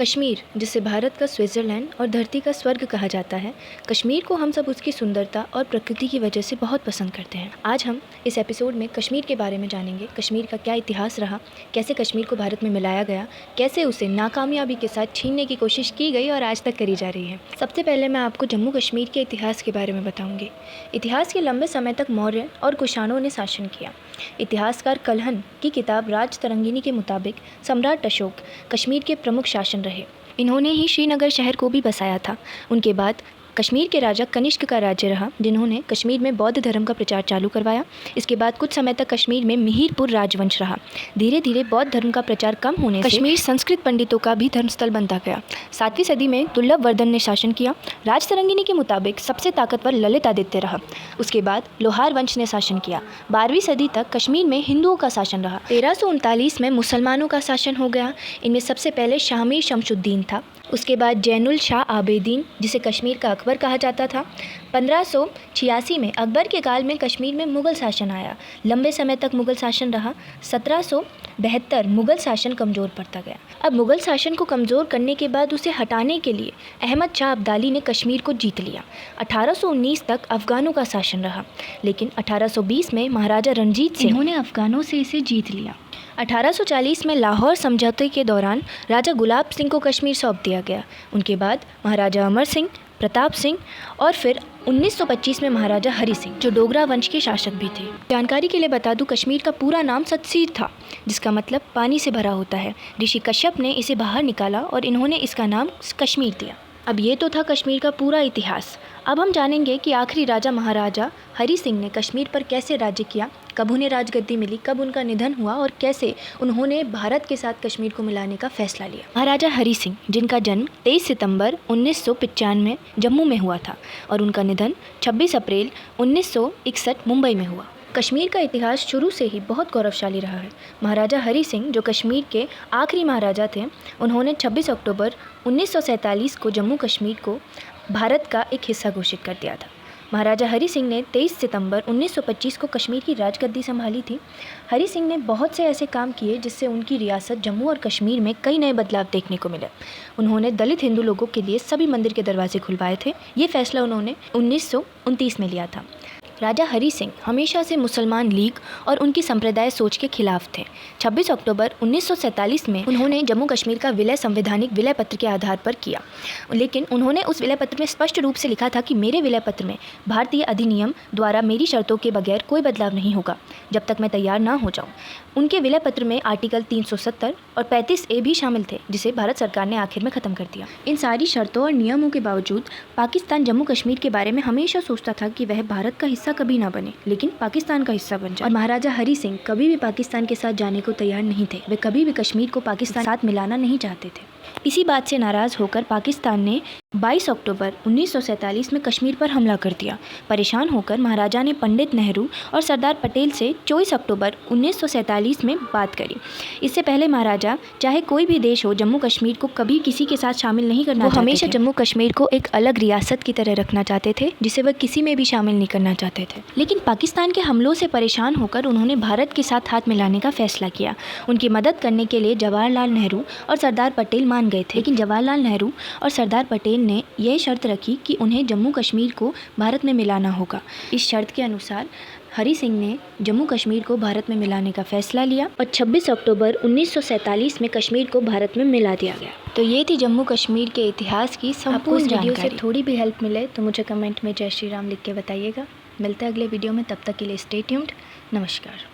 कश्मीर, जिसे भारत का स्विट्ज़रलैंड और धरती का स्वर्ग कहा जाता है, कश्मीर को हम सब उसकी सुंदरता और प्रकृति की वजह से बहुत पसंद करते हैं। आज हम इस एपिसोड में कश्मीर के बारे में जानेंगे। कश्मीर का क्या इतिहास रहा, कैसे कश्मीर को भारत में मिलाया गया, कैसे उसे नाकामयाबी के साथ छीनने की कोशिश की गई और आज तक करी जा रही है। सबसे पहले मैं आपको जम्मू कश्मीर के इतिहास के बारे में बताऊँगी। इतिहास के लंबे समय तक मौर्य और कुषाणों ने शासन किया। इतिहासकार कल्हन की किताब राजतरंगिणी के मुताबिक सम्राट अशोक कश्मीर के प्रमुख शासक रहे। इन्होंने ही श्रीनगर शहर को भी बसाया था। उनके बाद कश्मीर के राजा कनिष्क का राज्य रहा, जिन्होंने कश्मीर में बौद्ध धर्म का प्रचार चालू करवाया। इसके बाद कुछ समय तक कश्मीर में मिहिरपुर राजवंश रहा। धीरे धीरे बौद्ध धर्म का प्रचार कम होने से कश्मीर संस्कृत पंडितों का भी धर्मस्थल बनता गया। 7वीं सदी में दुर्लभ वर्धन ने शासन किया। राजतरंगिणी के मुताबिक सबसे ताकतवर ललित आदित्य रहा। उसके बाद लोहार वंश ने शासन किया। 12वीं सदी तक कश्मीर में हिंदुओं का शासन रहा। 1339 में मुसलमानों का शासन हो गया। इनमें सबसे पहले शामीर शमशुद्दीन था। उसके बाद जैनुल शाह आबेदीन, जिसे कश्मीर का अकबर कहा जाता था। 1586 में अकबर के काल में कश्मीर में मुग़ल शासन आया। लंबे समय तक मुग़ल शासन रहा। 1772 मुग़ल शासन कमज़ोर पड़ता गया। अब मुग़ल शासन को कमज़ोर करने के बाद उसे हटाने के लिए अहमद शाह अब्दाली ने कश्मीर को जीत लिया। 1819 तक अफ़गानों का शासन रहा, लेकिन 1820 में महाराजा रणजीत सिंह इन्होंने अफ़गानों से इसे जीत लिया। 1840 में लाहौर समझौते के दौरान राजा गुलाब सिंह को कश्मीर सौंप दिया गया। उनके बाद महाराजा अमर सिंह, प्रताप सिंह और फिर 1925 में महाराजा हरि सिंह, जो डोगरा वंश के शासक भी थे। जानकारी के लिए बता दूं, कश्मीर का पूरा नाम सतसीर था, जिसका मतलब पानी से भरा होता है। ऋषि कश्यप ने इसे बाहर निकाला और इन्होंने इसका नाम कश्मीर दिया। अब ये तो था कश्मीर का पूरा इतिहास। अब हम जानेंगे कि आखिरी राजा महाराजा हरि सिंह ने कश्मीर पर कैसे राज्य किया, कब उन्हें राजगद्दी मिली, कब उनका निधन हुआ और कैसे उन्होंने भारत के साथ कश्मीर को मिलाने का फैसला लिया। महाराजा हरि सिंह, जिनका जन्म 23 सितंबर 1995 में जम्मू में हुआ था और उनका निधन 26 अप्रैल 1961 मुंबई में हुआ। कश्मीर का इतिहास शुरू से ही बहुत गौरवशाली रहा है। महाराजा हरि सिंह, जो कश्मीर के आखिरी महाराजा थे, उन्होंने 26 अक्टूबर 1947 को जम्मू कश्मीर को भारत का एक हिस्सा घोषित कर दिया था। महाराजा हरि सिंह ने 23 सितंबर 1925 को कश्मीर की राजगद्दी संभाली थी। हरि सिंह ने बहुत से ऐसे काम किए जिससे उनकी रियासत जम्मू और कश्मीर में कई नए बदलाव देखने को मिले। उन्होंने दलित हिंदू लोगों के लिए सभी मंदिर के दरवाजे खुलवाए थे। ये फैसला उन्होंने 1929 में लिया था। राजा हरि सिंह हमेशा से मुसलमान लीग और उनकी संप्रदाय सोच के खिलाफ थे। 26 अक्टूबर 1947 में उन्होंने जम्मू कश्मीर का विलय संवैधानिक विलय पत्र के आधार पर किया, लेकिन उन्होंने उस विलय पत्र में स्पष्ट रूप से लिखा था कि मेरे विलय पत्र में भारतीय अधिनियम द्वारा मेरी शर्तों के बगैर कोई बदलाव नहीं होगा जब तक मैं तैयार ना हो जाऊँ। उनके विलय पत्र में आर्टिकल 370 और 35A भी शामिल थे, जिसे भारत सरकार ने आखिर में ख़त्म कर दिया। इन सारी शर्तों और नियमों के बावजूद पाकिस्तान जम्मू कश्मीर के बारे में हमेशा सोचता था कि वह भारत का हिस्सा कभी ना बने, लेकिन पाकिस्तान का हिस्सा बन जाए। और महाराजा हरि सिंह कभी भी पाकिस्तान के साथ जाने को तैयार नहीं थे। वे कभी भी कश्मीर को पाकिस्तान के साथ मिलाना नहीं चाहते थे। इसी बात से नाराज़ होकर पाकिस्तान ने 22 अक्टूबर 1947 में कश्मीर पर हमला कर दिया। परेशान होकर महाराजा ने पंडित नेहरू और सरदार पटेल से 24 अक्टूबर 1947 में बात करी। इससे पहले महाराजा, चाहे कोई भी देश हो, जम्मू कश्मीर को कभी किसी के साथ शामिल नहीं करना चाहते थे। हमेशा जम्मू कश्मीर को एक अलग रियासत की तरह रखना चाहते थे, जिसे वह किसी में भी शामिल नहीं करना चाहते थे। लेकिन पाकिस्तान के हमलों से परेशान होकर उन्होंने भारत के साथ हाथ मिलाने का फैसला किया। उनकी मदद करने के लिए जवाहरलाल नेहरू और सरदार पटेल मान गए थे, लेकिन जवाहरलाल नेहरू और सरदार पटेल ने यह शर्त रखी कि उन्हें जम्मू कश्मीर को भारत में मिलाना होगा। इस शर्त के अनुसार हरि सिंह ने जम्मू कश्मीर को भारत में मिलाने का फैसला लिया और 26 अक्टूबर 1947 में कश्मीर को भारत में मिला दिया गया। तो ये थी जम्मू कश्मीर के इतिहास की संपूर्ण जानकारी। वीडियो से थोड़ी भी हेल्प मिले तो मुझे कमेंट में जय श्री राम लिख के बताइएगा। मिलते हैं अगले वीडियो में, तब तक के लिए स्टे ट्यून्ड। नमस्कार।